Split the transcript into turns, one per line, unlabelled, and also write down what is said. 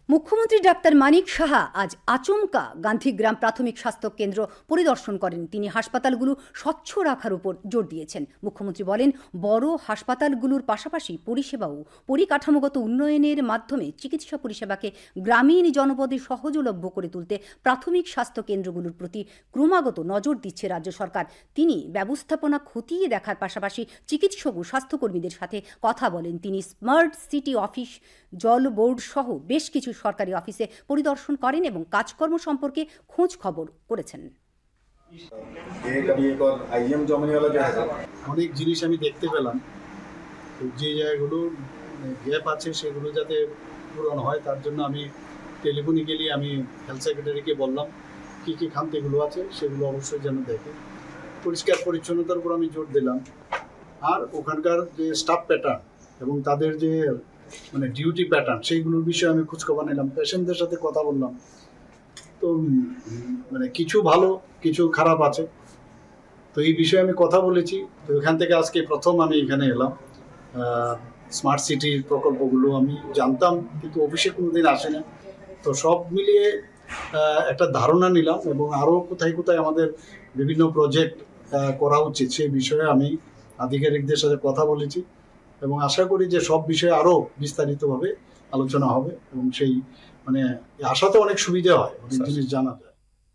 মুখ্যমন্ত্রী ডাক্তার মানিক সাহা আজ আচমকা গান্ধীগ্রাম প্রাথমিক স্বাস্থ্য কেন্দ্র পরিদর্শন করেন। তিনি হাসপাতালগুলো স্বচ্ছ রাখার উপর জোর দিয়েছেন। মুখ্যমন্ত্রী বলেন, বড় হাসপাতালগুলোর পাশাপাশি পরিষেবা ও পরিকাঠামোগত উন্নয়নের মাধ্যমে চিকিৎসা পরিষেবাকে গ্রামীণ জনপদে সহজলভ্য করে তুলতে প্রাথমিক স্বাস্থ্য কেন্দ্রগুলোর প্রতি ক্রমাগত নজর দিচ্ছে রাজ্য সরকার। তিনি ব্যবস্থাপনা খতিয়ে দেখার পাশাপাশি চিকিৎসক ও স্বাস্থ্যকর্মীদের সাথে কথা বলেন। তিনি স্মার্ট সিটি অফিস, জল বোর্ড সহ বেশ কিছু সরকারি অফিসে পরিদর্শন করেন এবং কাজকর্ম সম্পর্কে খোঁজ খবর করেছেন।
অনেক জিনিস আমি দেখতে পেলাম, যে জায়গাগুলো গ্যাপ আছে সেগুলো যাতে পূরণ হয় তার জন্য আমি টেলিফোনিক্যালি আমি হেলথ সেক্রেটারিকে বললাম কী কী খামতিগুলো আছে সেগুলো অবশ্যই যেন দেখে। পরিষ্কার পরিচ্ছন্নতার উপর আমি জোর দিলাম। আর ওখানকার যে স্টাফ প্যাটার্ন এবং তাদের যে ডিউটি প্যাটার্ন সেইগুলোর বিষয়ে আমি খোঁজখবর নিলাম। পেশেন্টদের সাথে কথা বললাম। তো কিছু ভালো কিছু খারাপ আছে, তো এই বিষয়ে আমি কথা বলেছি। তো এখান থেকে আজকে প্রথম আমি এখানে এলাম। স্মার্ট সিটির প্রকল্পগুলো আমি জানতাম কিন্তু অফিসে কোনোদিন আসে না। তো সব মিলিয়ে একটা ধারণা নিলাম এবং আরও কোথায় কোথায় আমাদের বিভিন্ন প্রজেক্ট করা উচিত সেই বিষয়ে আমি আধিকারিকদের সাথে কথা বলেছি এবং আশা করি যে সব বিষয়ে আরও বিস্তারিতভাবে আলোচনা হবে এবং সেই আসাতে অনেক সুবিধা হয়, অনেক জিনিস জানা যায়।